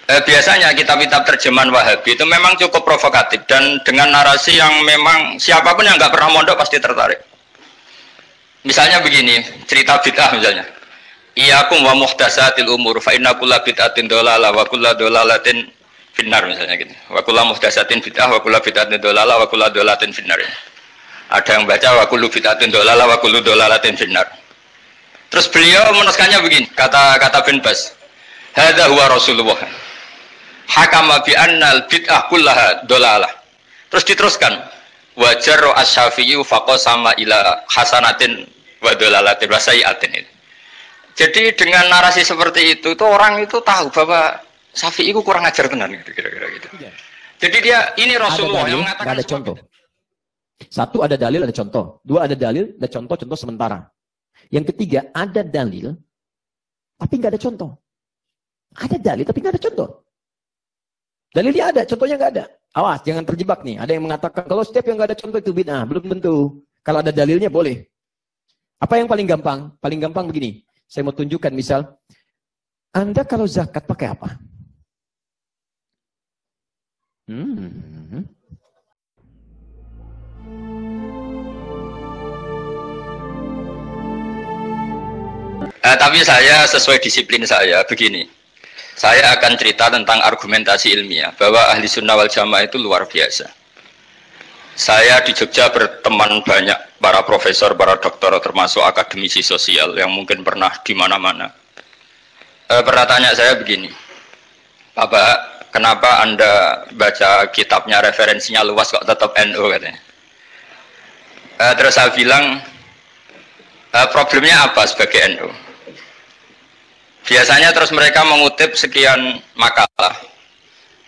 Biasanya kitab-kitab terjemahan Wahabi itu memang cukup provokatif dan dengan narasi yang memang siapapun yang nggak pernah mondok pasti tertarik. Misalnya begini, cerita bid'ah misalnya. Iyyakum wa muhdatsatil umur fa inna kulla bid'atin dhalalah wa kulla dhalalatin finnar misalnya gitu. Wa kulla muhdatsatin bid'ah wa kulla bid'atin dhalalah wa kulla dhalalatin finnar. Ada yang baca wa kullu bid'atin dhalalah wa kullu dhalalatin finnar. Terus beliau menuliskannya begini, kata bin Bas. Hadza huwa Rasulullah. Hakama bi annal bid'ah kullaha dhalalah. Terus diteruskan wajar asy-Syafi'i faqasama ila hasanatin wa dhalalatin wa sayyi'atin. Jadi dengan narasi seperti itu tuh orang itu tahu bahwa Syafi'i itu kurang ajar tenan gitu kira-kira gitu. Jadi dia ini Rasulullah yang mengatakan ada contoh. Satu ada dalil, ada contoh. Dua ada dalil, ada contoh sementara. Yang ketiga ada dalil tapi nggak ada contoh. Ada dalil tapi nggak ada contoh. Dalilnya ada, contohnya nggak ada. Awas, jangan terjebak nih. Ada yang mengatakan kalau setiap yang nggak ada contoh itu bid'ah. Belum tentu. Kalau ada dalilnya boleh. Apa yang paling gampang? Paling gampang begini. Saya mau tunjukkan misal. Anda kalau zakat pakai apa? Tapi saya sesuai disiplin saya begini. Saya akan cerita tentang argumentasi ilmiah bahwa ahli sunnah wal jamaah itu luar biasa. Saya di Jogja berteman banyak para profesor, para doktor, termasuk akademisi sosial yang mungkin pernah di mana-mana. Pernah tanya saya begini, Bapak, kenapa Anda baca kitabnya referensinya luas kok tetap NU katanya. Terus saya bilang, problemnya apa sebagai NU? Biasanya terus mereka mengutip sekian makalah.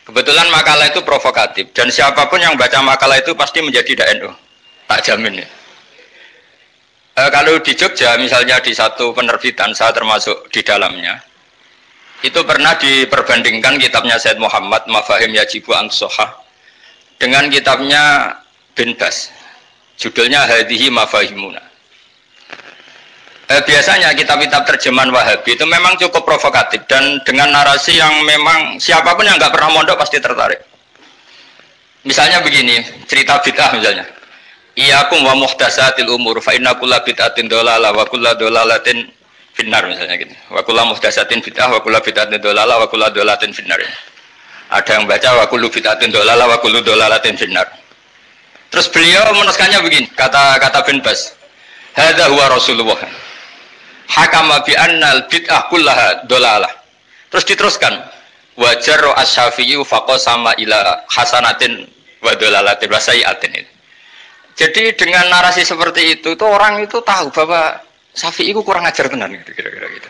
Kebetulan makalah itu provokatif dan siapapun yang baca makalah itu pasti menjadi NU. Tak jamin ya. Kalau di Jogja misalnya di satu penerbitan saya termasuk di dalamnya. Itu pernah diperbandingkan kitabnya Said Muhammad Mafahim Yajibu An-Sohah dengan kitabnya bin Bas. Judulnya Hadhihi Mafahimuna. Biasanya kitab-kitab terjemahan Wahabi itu memang cukup provokatif dan dengan narasi yang memang siapapun yang nggak pernah mondok pasti tertarik. Misalnya begini, cerita bid'ah misalnya. Iyyakum wa muhdatsatil umur fa inna kulla bid'atin dhalalah wa kulla dhalalatin finnar misalnya gitu. Wa kulla muhdatsatin bid'ah wa kulla bid'atin dhalalah wa kulla dhalalatin finnar. Ada yang baca wa kullu bid'atin dhalalah wa kullu dhalalatin finnar. Terus beliau menuliskannya begini, kata bin Bas. Hadza huwa Rasulullah. Hakama bi annal bid'ah kullaha dhalalah. Terus diteruskan wajar asy-Syafi'i faqasama ila hasanatin wa dhalalatin wa sayyi'atin. Jadi dengan narasi seperti itu tuh orang itu tahu bahwa Syafi'i itu kurang ajar tenan gitu kira-kira gitu.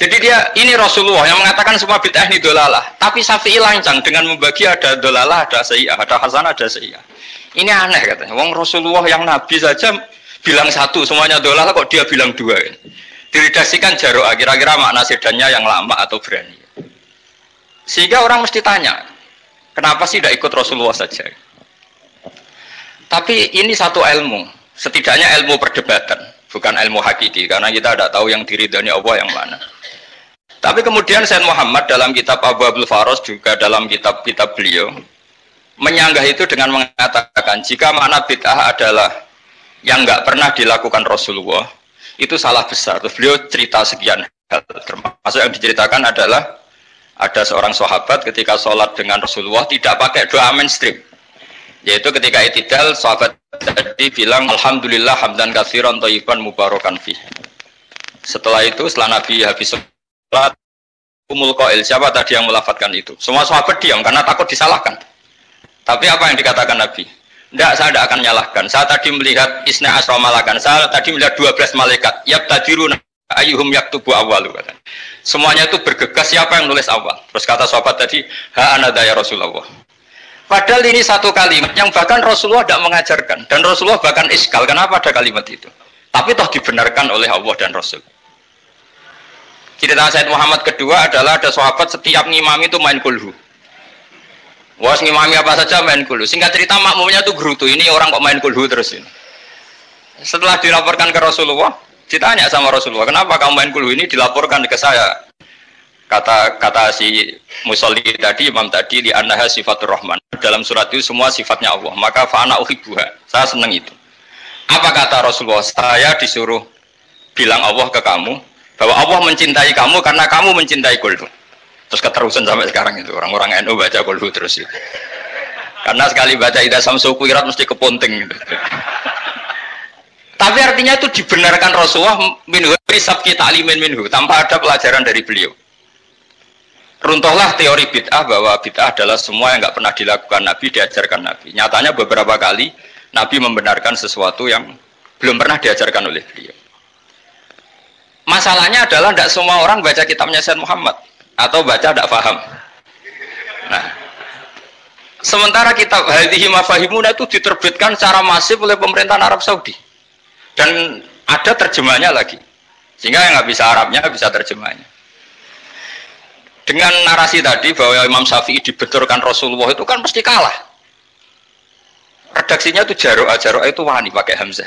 Jadi dia ini Rasulullah yang mengatakan semua bid'ah ini dhalalah, tapi Syafi'i lancang dengan membagi ada dhalalah, ada sayyi'ah, ada hasanah, ada sayyi'ah. Ini aneh katanya. Wong Rasulullah yang nabi saja bilang satu, semuanya dhalalah kok dia bilang dua kan. Diredaksikan jaro'ah, kira-kira makna sedannya yang lama atau berani. Sehingga orang mesti tanya, kenapa sih tidak ikut Rasulullah saja? Tapi ini satu ilmu, setidaknya ilmu perdebatan, bukan ilmu hakiki, karena kita tidak tahu yang diridhani Allah yang mana. Tapi kemudian Said Muhammad dalam kitab Abu Abdul Faros, juga dalam kitab-kitab beliau, menyanggah itu dengan mengatakan, jika makna bid'ah adalah yang nggak pernah dilakukan Rasulullah, itu salah besar. Terus beliau cerita sekian hal, termasuk yang diceritakan adalah ada seorang sahabat ketika sholat dengan Rasulullah tidak pakai doa mainstream, yaitu ketika i'tidal sahabat tadi bilang alhamdulillah hamdan katsiran thayyiban mubarakan fih. Setelah itu setelah Nabi habis sholat umul qail, siapa tadi yang melafadzkan itu? Semua sahabat diam karena takut disalahkan. Tapi apa yang dikatakan Nabi? Tidak, saya tidak akan menyalahkan. Saya tadi melihat isna asra malakan. Saya tadi melihat 12 malaikat. Yabtadiruna ayyuhum yaktubu awwalu. Semuanya itu bergegas siapa yang nulis awal. Terus kata sahabat tadi, ha anada ya Rasulullah. Padahal ini satu kalimat yang bahkan Rasulullah tidak mengajarkan. Dan Rasulullah bahkan iskal. Kenapa ada kalimat itu? Tapi toh dibenarkan oleh Allah dan Rasul. Cerita Said Muhammad kedua adalah ada sahabat setiap ngimami itu main kulhu. Wah, ngimami apa saja main kulhu. Singkat cerita makmumnya tuh gerutu. Ini orang kok main kulhu terus ini. Setelah dilaporkan ke Rasulullah, ditanya sama Rasulullah, kenapa kamu main kulhu ini? Dilaporkan ke saya. Kata si musolli tadi, imam tadi, di annaha sifatur rahman. Dalam surat itu semua sifatnya Allah. Maka fa'ana uhibbuha. Saya senang itu. Apa kata Rasulullah? Saya disuruh bilang Allah ke kamu bahwa Allah mencintai kamu karena kamu mencintai kulhu. Terus keterusan sampai sekarang itu orang-orang NU baca kulhu terus itu. Karena sekali baca ida samsu kuirat mesti keponting gitu. Tapi artinya itu dibenarkan Rasulullah minhu risab kita alimin minhu tanpa ada pelajaran dari beliau. Runtuhlah teori bid'ah bahwa bid'ah adalah semua yang nggak pernah dilakukan Nabi, diajarkan Nabi. Nyatanya beberapa kali Nabi membenarkan sesuatu yang belum pernah diajarkan oleh beliau. Masalahnya adalah tidak semua orang baca kitabnya Sayyid Muhammad atau baca tidak paham. Nah, sementara kitab Hadhihi Mafahimuna itu diterbitkan secara masif oleh pemerintahan Arab Saudi dan ada terjemahnya lagi, sehingga yang nggak bisa Arabnya bisa terjemahnya. Dengan narasi tadi bahwa Imam Syafi'i dibenturkan Rasulullah itu kan pasti kalah. Redaksinya itu Jaro'a itu wani pakai Hamzah.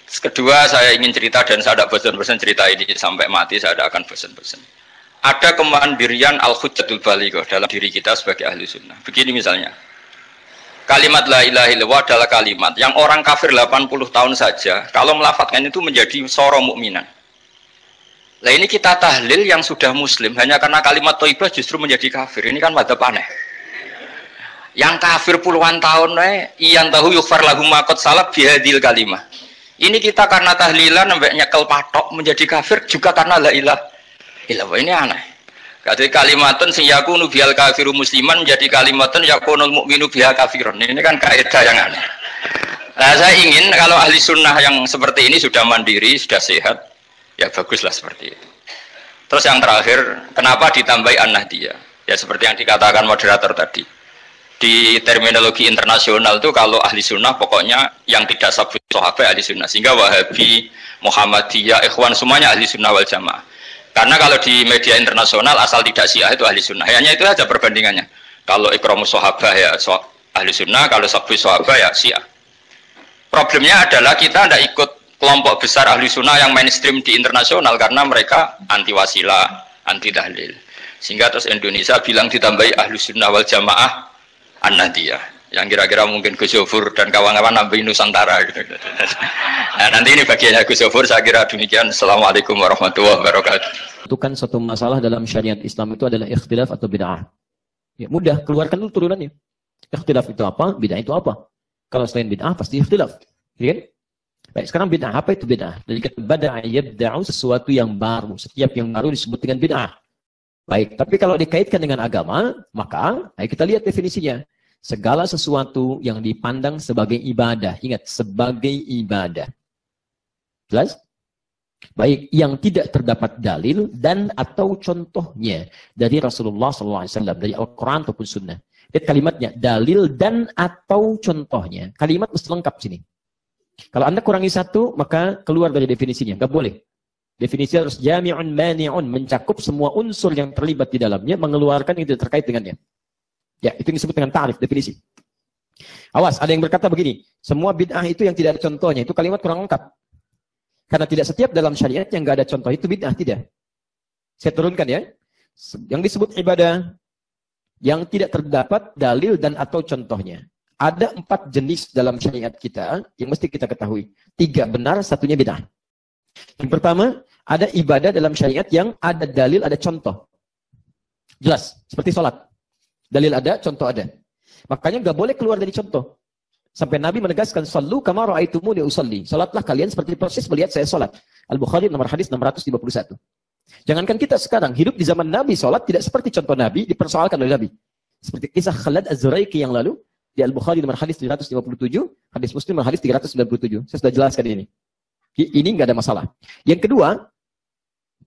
Kedua, saya ingin cerita dan saya tidak bosan-bosan cerita ini sampai mati, saya tidak akan bosan-bosan. Ada kemandirian al-hujjatul balighah dalam diri kita sebagai ahli sunnah. Begini misalnya, kalimat la ilaha illallah adalah kalimat yang orang kafir 80 tahun saja kalau melafadzkan itu menjadi soro mukminan. Nah ini kita tahlil yang sudah muslim hanya karena kalimat thayyibah justru menjadi kafir. Ini kan madzhab aneh. Yang kafir puluhan tahun iyan tahu yukfar lahum ma qad salaf bihadil kalimah. Ini kita karena tahlilan sampai nyekel patok menjadi kafir juga karena la ilaha illallah. Ini aneh. Kata kalimatun sing yakunu bihal kafiru musliman menjadi kalimatun yakunul mukminu biha kafirun. Ini kan kaidah yang aneh. Nah, saya ingin kalau ahli sunnah yang seperti ini sudah mandiri, sudah sehat, ya baguslah seperti itu. Terus yang terakhir, kenapa ditambahi an-nahdiyah? Ya seperti yang dikatakan moderator tadi. Di terminologi internasional itu kalau ahli sunnah pokoknya yang tidak sabut sahabat ahli sunnah. Sehingga Wahabi, Muhammadiyah, Ikhwan semuanya ahli sunnah wal jamaah. Karena kalau di media internasional asal tidak Syiah itu ahli sunnah. Hanya itu aja perbandingannya. Kalau ikramus sahabat ya ahli sunnah, kalau sabut sahabat ya Syiah. Problemnya adalah kita tidak ikut kelompok besar ahli sunnah yang mainstream di internasional karena mereka anti wasilah, anti tahlil. Sehingga terus Indonesia bilang ditambahi ahli sunnah wal jamaah an-nahdiyah. Yang kira-kira mungkin Gus Yofur dan kawan-kawan nambahin Nusantara gitu. Nah, nanti ini bagiannya Gus Yofur, saya kira demikian. Assalamualaikum warahmatullahi wabarakatuh. Itu kan suatu masalah dalam syariat Islam itu adalah ikhtilaf atau bid'ah. Ya mudah, keluarkan dulu turunannya. Ikhtilaf itu apa? Bid'ah itu apa? Kalau selain bid'ah pasti ikhtilaf. Ya kan? Baik, sekarang bid'ah apa itu bid'ah? Dari kata bada'a yabda'u sesuatu yang baru. Setiap yang baru disebut dengan bid'ah. Baik, tapi kalau dikaitkan dengan agama, maka ayo kita lihat definisinya. Segala sesuatu yang dipandang sebagai ibadah. Ingat, sebagai ibadah. Jelas? Baik, yang tidak terdapat dalil dan atau contohnya dari Rasulullah SAW, dari Al-Quran ataupun Sunnah. Lihat kalimatnya, dalil dan atau contohnya. Kalimat mesti lengkap sini. Kalau Anda kurangi satu, maka keluar dari definisinya. Nggak boleh. Definisi harus jami'un mani'un, mencakup semua unsur yang terlibat di dalamnya, mengeluarkan yang tidak terkait dengannya. Ya, itu disebut dengan ta'rif, definisi. Awas, ada yang berkata begini, semua bid'ah itu yang tidak ada contohnya, itu kalimat kurang lengkap. Karena tidak setiap dalam syariat yang nggak ada contoh, itu bid'ah, tidak. Saya turunkan ya. Yang disebut ibadah, yang tidak terdapat dalil dan atau contohnya. Ada 4 jenis dalam syariat kita yang mesti kita ketahui. 3 benar, satunya bid'ah. Yang pertama, ada ibadah dalam syariat yang ada dalil, ada contoh. Jelas, seperti sholat. Dalil ada, contoh ada. Makanya nggak boleh keluar dari contoh. Sampai Nabi menegaskan, Sallu kama ra'aitumuni usalli. Salatlah kalian seperti proses melihat saya salat. Al-Bukhari nomor hadis 651. Jangankan kita sekarang, hidup di zaman Nabi, salat tidak seperti contoh Nabi, dipersoalkan oleh Nabi. Seperti kisah Khalad Az-Zuraiki yang lalu, di Al-Bukhari nomor hadis 357, hadis Muslim nomor hadis 397. Saya sudah jelaskan ini. Ini nggak ada masalah. Yang kedua,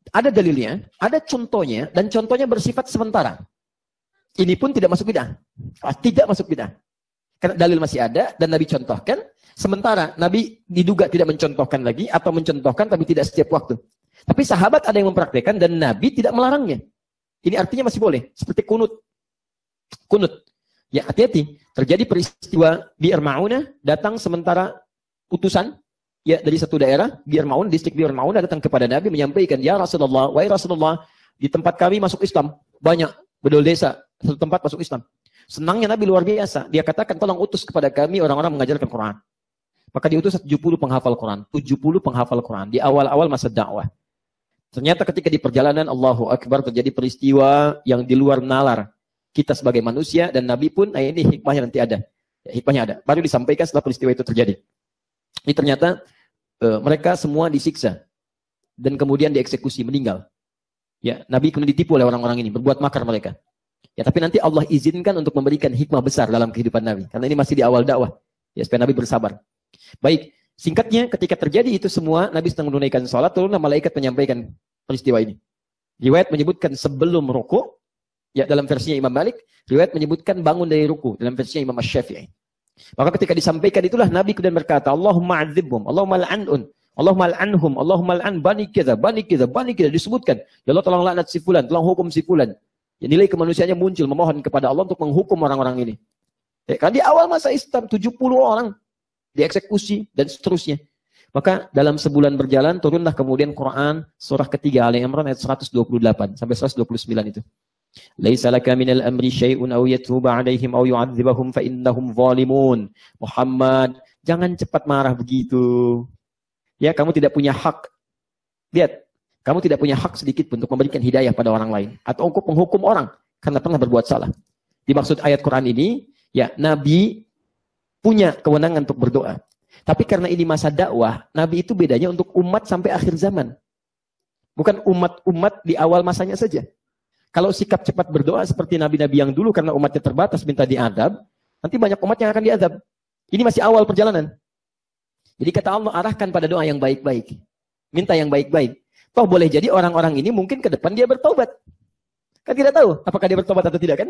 ada dalilnya, ada contohnya, dan contohnya bersifat sementara. Ini pun tidak masuk bid'ah. Tidak masuk bid'ah. Karena dalil masih ada, dan Nabi contohkan, sementara Nabi diduga tidak mencontohkan lagi, atau mencontohkan tapi tidak setiap waktu. Tapi sahabat ada yang mempraktikkan, dan Nabi tidak melarangnya. Ini artinya masih boleh. Seperti kunut. Kunut. Ya, hati-hati. Terjadi peristiwa Bi'r Ma'unah, datang sementara utusan, ya dari satu daerah, Bi'r Ma'unah, distrik Bi'r Ma'unah datang kepada Nabi menyampaikan, ya Rasulullah, wahai Rasulullah, di tempat kami masuk Islam. Banyak, bedol desa, satu tempat masuk Islam. Senangnya Nabi luar biasa. Dia katakan, tolong utus kepada kami orang-orang mengajarkan Quran. Maka diutus 70 penghafal Quran. 70 penghafal Quran. Di awal-awal masa dakwah. Ternyata ketika di perjalanan Allahu Akbar terjadi peristiwa yang di luar nalar kita sebagai manusia dan Nabi pun, nah ini hikmahnya nanti ada. Ya, hikmahnya ada. Baru disampaikan setelah peristiwa itu terjadi. Ini ternyata mereka semua disiksa dan kemudian dieksekusi, meninggal. Ya, Nabi kemudian ditipu oleh orang-orang ini, berbuat makar mereka. Ya, tapi nanti Allah izinkan untuk memberikan hikmah besar dalam kehidupan Nabi. Karena ini masih di awal dakwah. Ya, supaya Nabi bersabar. Baik, singkatnya ketika terjadi itu semua, Nabi sedang menunaikan sholat, turunlah malaikat menyampaikan peristiwa ini. Riwayat menyebutkan sebelum ruku, ya dalam versinya Imam Malik, riwayat menyebutkan bangun dari ruku, dalam versinya Imam Asy-Syafi'i. Maka ketika disampaikan itulah Nabi kemudian berkata, Allahumma adzibhum, Allahumma la'anhum, Allahumma la'anhum, Allahumma la'an bani kita, bani kita, bani kita. Disebutkan, ya Allah tolong laknat si fulan, tolong hukum si fulan. Ya, nilai kemanusiaannya muncul, memohon kepada Allah untuk menghukum orang-orang ini. Ya, karena di awal masa Islam 70 orang dieksekusi dan seterusnya. Maka dalam sebulan berjalan turunlah kemudian Quran surah ketiga Ali Imran ayat 128 sampai 129 itu. Laisa laka minal amri syai'un aw yatuba 'alaihim aw yu'adzibahum fa innahum zalimun. Muhammad, jangan cepat marah begitu. Ya, kamu tidak punya hak. Lihat, kamu tidak punya hak sedikit pun untuk memberikan hidayah pada orang lain atau untuk menghukum orang karena pernah berbuat salah. Dimaksud ayat Quran ini, ya Nabi punya kewenangan untuk berdoa. Tapi karena ini masa dakwah, Nabi itu bedanya untuk umat sampai akhir zaman. Bukan umat-umat di awal masanya saja. Kalau sikap cepat berdoa seperti nabi-nabi yang dulu karena umatnya terbatas minta diadab, nanti banyak umat yang akan diadab. Ini masih awal perjalanan. Jadi kata Allah, arahkan pada doa yang baik-baik. Minta yang baik-baik. Toh boleh jadi orang-orang ini mungkin ke depan dia bertobat. Kan tidak tahu apakah dia bertobat atau tidak kan?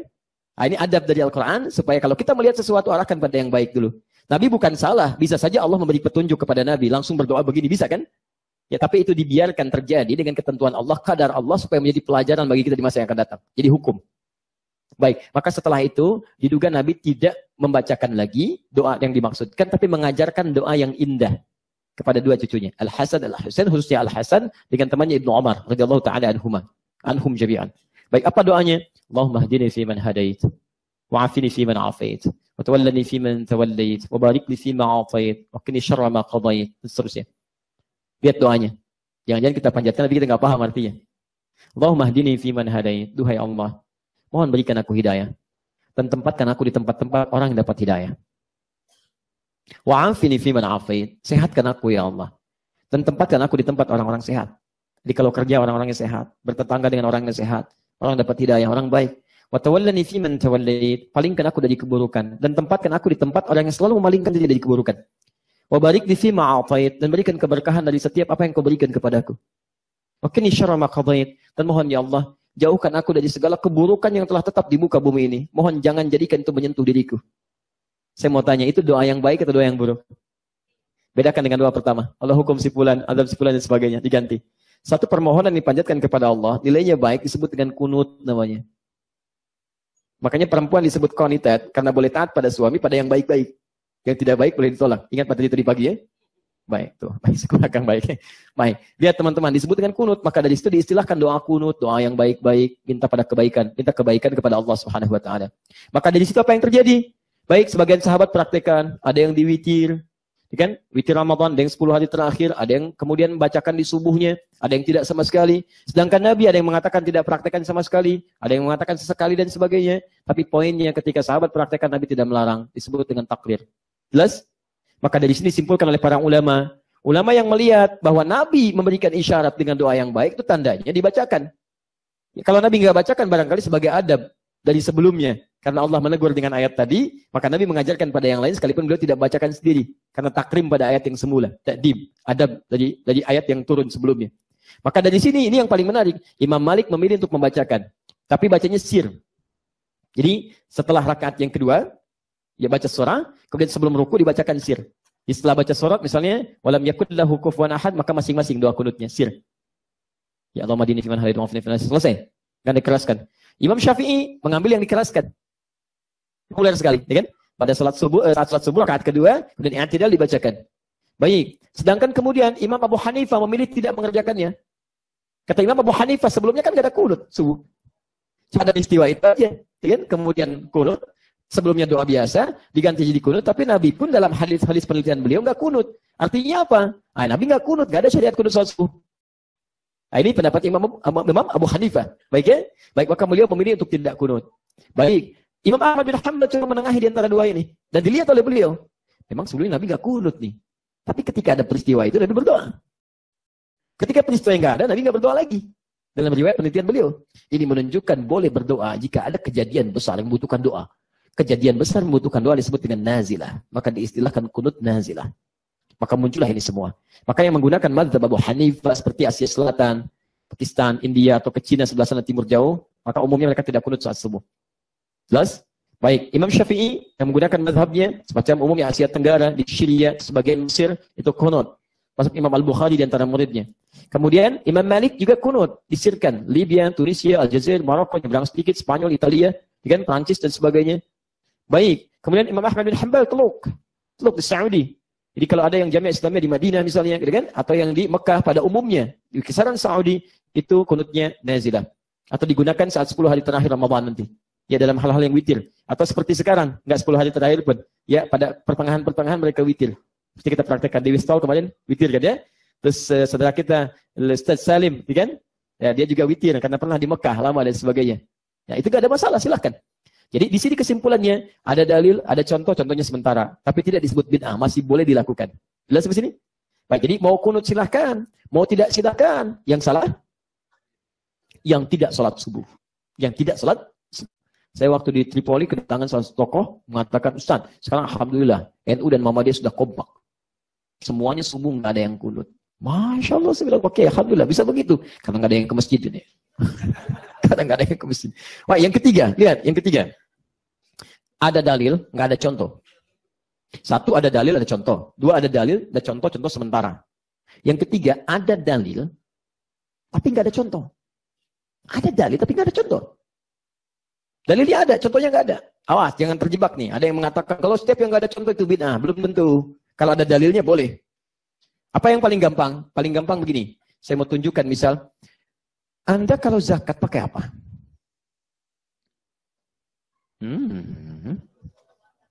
Nah, ini adab dari Al-Quran, supaya kalau kita melihat sesuatu, arahkan pada yang baik dulu. Nabi bukan salah, bisa saja Allah memberi petunjuk kepada Nabi, langsung berdoa begini, bisa kan? Ya, tapi itu dibiarkan terjadi dengan ketentuan Allah, kadar Allah, supaya menjadi pelajaran bagi kita di masa yang akan datang. Jadi hukum. Baik, maka setelah itu, diduga Nabi tidak membacakan lagi doa yang dimaksudkan, tapi mengajarkan doa yang indah kepada dua cucunya, Al-Hasan, Al-Husain, khususnya Al-Hasan, dengan temannya Ibnu Umar, radhiyallahu ta'ala anhum jami'an. Baik, apa doanya? Allahumma hdini fi man hadait, wa'afini fi man afait, wa tawallani fi man tawallait, wa barik li fi ma atait, wa qini syarra ma qadait, dan seterusnya. Lihat doanya. Jangan-jangan kita panjatkan tapi kita enggak paham artinya. Allahumma hdini fi man hadait, duhai Allah, mohon berikan aku hidayah dan tempatkan aku di tempat-tempat orang yang dapat hidayah. Wa'afini fi man afait, sehatkan aku ya Allah dan tempatkan aku di tempat orang-orang sehat. Jadi kalau kerja orang-orang yang sehat, bertetangga dengan orang yang sehat, orang dapat hidayah, orang baik. Wa tawallani fi man tawallait, palingkan aku dari keburukan dan tempatkan aku di tempat orang yang selalu memalingkan diri dari keburukan. Wa barik li fi ma atait, dan berikan keberkahan dari setiap apa yang kau berikan kepadaku. Wa qini syarra ma qadait, dan mohon ya Allah, jauhkan aku dari segala keburukan yang telah tetap di muka bumi ini. Mohon jangan jadikan itu menyentuh diriku. Saya mau tanya, itu doa yang baik atau doa yang buruk? Bedakan dengan doa pertama. Allah hukum si fulan, azab si fulan dan sebagainya, diganti. Satu permohonan dipanjatkan kepada Allah, nilainya baik, disebut dengan kunut namanya. Makanya perempuan disebut qanitat karena boleh taat pada suami pada yang baik-baik. Yang tidak baik boleh ditolak. Ingat pada tadi pagi ya? Baik, tuh. Baik, sekolah kang baik. Baik. Lihat teman-teman, disebut dengan kunut, maka dari situ diistilahkan doa kunut, doa yang baik-baik, minta pada kebaikan, minta kebaikan kepada Allah Subhanahu wa taala. Maka dari situ apa yang terjadi? Baik, sebagian sahabat praktekan, ada yang diwitir, kan? Witir Ramadan, ada yang 10 hari terakhir, ada yang kemudian membacakan di subuhnya, ada yang tidak sama sekali. Sedangkan Nabi ada yang mengatakan tidak praktekan sama sekali, ada yang mengatakan sesekali dan sebagainya. Tapi poinnya ketika sahabat praktekan, Nabi tidak melarang, disebut dengan takrir. Jelas? Maka dari sini simpulkan oleh para ulama. Ulama yang melihat bahwa Nabi memberikan isyarat dengan doa yang baik, itu tandanya dibacakan. Ya, kalau Nabi nggak bacakan, barangkali sebagai adab dari sebelumnya. Karena Allah menegur dengan ayat tadi, maka Nabi mengajarkan pada yang lain sekalipun beliau tidak bacakan sendiri. Karena takrim pada ayat yang semula. Ta'dib, adab dari ayat yang turun sebelumnya. Maka dari sini, ini yang paling menarik. Imam Malik memilih untuk membacakan. Tapi bacanya sir. Jadi setelah rakaat yang kedua, dia baca surah, kemudian sebelum ruku dibacakan sir. Setelah baca surat misalnya, walam yakun lahu kufuwan ahad, maka masing-masing doa kunutnya sir. Ya Allah madini fiman hadid wa afini fiman, selesai. Kan dikeraskan. Imam Syafi'i mengambil yang dikeraskan. Populer sekali, ya kan? Pada saat salat subuh rakaat kedua, kemudian i'tidal dibacakan. Baik. Sedangkan kemudian Imam Abu Hanifah memilih tidak mengerjakannya. Kata Imam Abu Hanifah, sebelumnya kan nggak ada kunut subuh. Ada istiwa itu aja, kan? Kemudian kunut, sebelumnya doa biasa, diganti jadi kunut, tapi Nabi pun dalam hadis-hadis penelitian beliau nggak kunut. Artinya apa? Nabi nggak kunut, nggak ada syariat kunut salat subuh. Ini pendapat Imam Abu Hanifah. Baik ya? Baik, maka beliau memilih untuk tidak kunut. Baik, Imam Ahmad bin Hanbal coba menengahi di antara dua ini. Dan dilihat oleh beliau, memang sebelumnya Nabi nggak kunut nih. Tapi ketika ada peristiwa itu, Nabi berdoa. Ketika peristiwa yang nggak ada, Nabi nggak berdoa lagi. Dalam riwayat penelitian beliau, ini menunjukkan boleh berdoa jika ada kejadian besar yang membutuhkan doa. Kejadian besar membutuhkan doa disebut dengan nazilah. Maka diistilahkan kunut nazilah. Maka muncullah ini semua. Maka yang menggunakan mazhab Abu Hanifah seperti Asia Selatan, Pakistan, India, atau ke Cina sebelah sana timur jauh, maka umumnya mereka tidak kunut saat subuh. Jelas? Baik, Imam Syafi'i yang menggunakan mazhabnya, semacam umumnya Asia Tenggara, di Syria, sebagian Mesir, itu kunut. Masuk Imam Al-Bukhari di antara muridnya. Kemudian Imam Malik juga kunut, disirkan. Libya, Tunisia, Aljazair, Maroko, nyebrang sedikit, Spanyol, Italia, kan, Prancis dan sebagainya. Baik, kemudian Imam Ahmad bin Hanbal teluk di Saudi. Jadi kalau ada yang Jamiah Islamiyah di Madinah misalnya, gitu kan, atau yang di Mekah pada umumnya, di kisaran Saudi, itu kunutnya nazilah. Atau digunakan saat 10 hari terakhir Ramadan nanti. Ya dalam hal-hal yang witir. Atau seperti sekarang, nggak 10 hari terakhir pun. Ya pada pertengahan-pertengahan mereka witir. Seperti kita praktekkan di Wistol kemarin, witir kan ya. Terus saudara kita, Ustaz Salim, kan? Ya, dia juga witir karena pernah di Mekah lama dan sebagainya. Ya, itu gak ada masalah, silahkan. Jadi di sini kesimpulannya, ada dalil, ada contoh, contohnya sementara. Tapi tidak disebut bid'ah, masih boleh dilakukan. Jelas sampai sini? Baik, jadi mau kunut silahkan, mau tidak silahkan. Yang salah? Yang tidak sholat subuh. Yang tidak sholat subuh. Saya waktu di Tripoli kedatangan salah satu tokoh mengatakan, Ustaz, sekarang Alhamdulillah, NU dan Muhammadiyah sudah kompak. Semuanya subuh nggak ada yang kunut. Masya Allah, saya bilang, oke, Alhamdulillah, bisa begitu. Karena nggak ada yang ke masjid ini. Karena nggak ada yang ke masjid. Wah, yang ketiga, lihat, yang ketiga. Ada dalil, nggak ada contoh. Satu, ada dalil, ada contoh. Dua, ada dalil, ada contoh, contoh sementara. Yang ketiga, ada dalil, tapi nggak ada contoh. Ada dalil, tapi nggak ada contoh. Dalilnya ada, contohnya nggak ada. Awas, jangan terjebak nih. Ada yang mengatakan, kalau setiap yang nggak ada contoh itu bid'ah. Belum tentu. Kalau ada dalilnya, boleh. Apa yang paling gampang? Paling gampang begini. Saya mau tunjukkan misal, Anda kalau zakat pakai apa?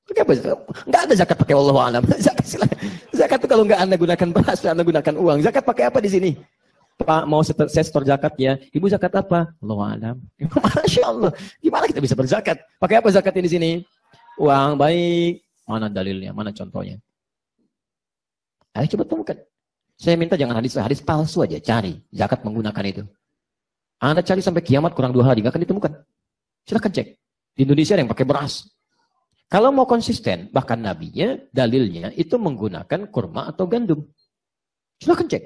Pakai apa? Nggak ada zakat pakai Wallahu a'lam. Zakat itu kalau nggak Anda gunakan beras, Anda gunakan uang. Zakat pakai apa di sini? Pak, mau saya setor zakat ya. Ibu zakat apa? Wallahu a'lam. Masya Allah. Gimana kita bisa berzakat? Pakai apa zakatnya di sini? Uang, baik. Mana dalilnya? Mana contohnya? Ayo coba temukan. Saya minta jangan hadis palsu aja. Cari zakat menggunakan itu. Anda cari sampai kiamat kurang 2 hari. Nggak akan ditemukan. Silahkan cek. Di Indonesia ada yang pakai beras. Kalau mau konsisten, bahkan nabinya, dalilnya itu menggunakan kurma atau gandum. Silahkan cek.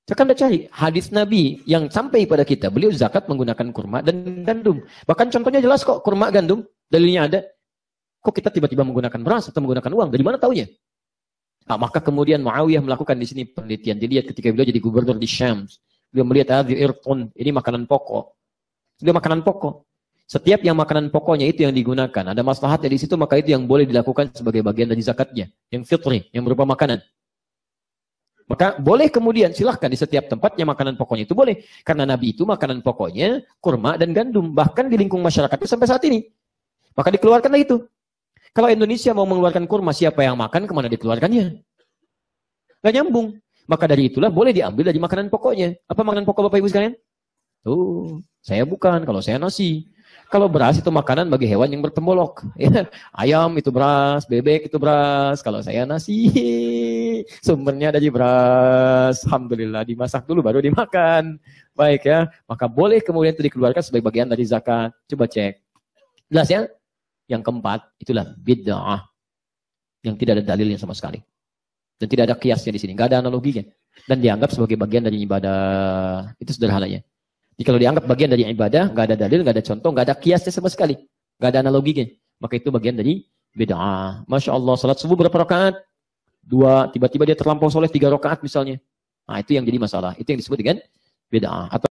Silahkan Anda cari. Hadis Nabi yang sampai pada kita. Beliau zakat menggunakan kurma dan gandum. Bahkan contohnya jelas kok. Kurma, gandum. Dalilnya ada. Kok kita tiba-tiba menggunakan beras atau menggunakan uang? Dari mana taunya? Nah, maka kemudian Muawiyah melakukan di sini penelitian. Dilihat ketika beliau jadi gubernur di Syam. Beliau melihat ini makanan pokok. Itu makanan pokok. Setiap yang makanan pokoknya itu yang digunakan. Ada maslahatnya di situ, maka itu yang boleh dilakukan sebagai bagian dari zakatnya. Yang fitri, yang berupa makanan. Maka boleh kemudian silahkan di setiap tempatnya makanan pokoknya itu boleh. Karena Nabi itu makanan pokoknya kurma dan gandum. Bahkan di lingkung masyarakat sampai saat ini. Maka dikeluarkanlah itu. Kalau Indonesia mau mengeluarkan kurma, siapa yang makan, kemana dikeluarkannya? Nggak nyambung. Maka dari itulah boleh diambil dari makanan pokoknya. Apa makanan pokok Bapak Ibu sekalian? Tuh, saya bukan. Kalau saya nasi. Kalau beras itu makanan bagi hewan yang bertembolok. Ya, ayam itu beras, bebek itu beras. Kalau saya nasi, sumbernya dari beras. Alhamdulillah, dimasak dulu baru dimakan. Baik ya, maka boleh kemudian itu dikeluarkan sebagai bagian dari zakat. Coba cek. Jelas ya? Yang keempat, itulah bid'ah. Yang tidak ada dalilnya sama sekali. Dan tidak ada kiasnya di sini. Nggak ada analoginya. Dan dianggap sebagai bagian dari ibadah. Itu sederhananya. Jadi kalau dianggap bagian dari ibadah, nggak ada dalil, nggak ada contoh, nggak ada kiasnya sama sekali. Nggak ada analoginya. Maka itu bagian dari bid'ah. Masya Allah, salat subuh berapa rakaat? 2. Tiba-tiba dia terlampau soleh 3 rakaat misalnya. Nah itu yang jadi masalah. Itu yang disebut dengan bid'ah. Atau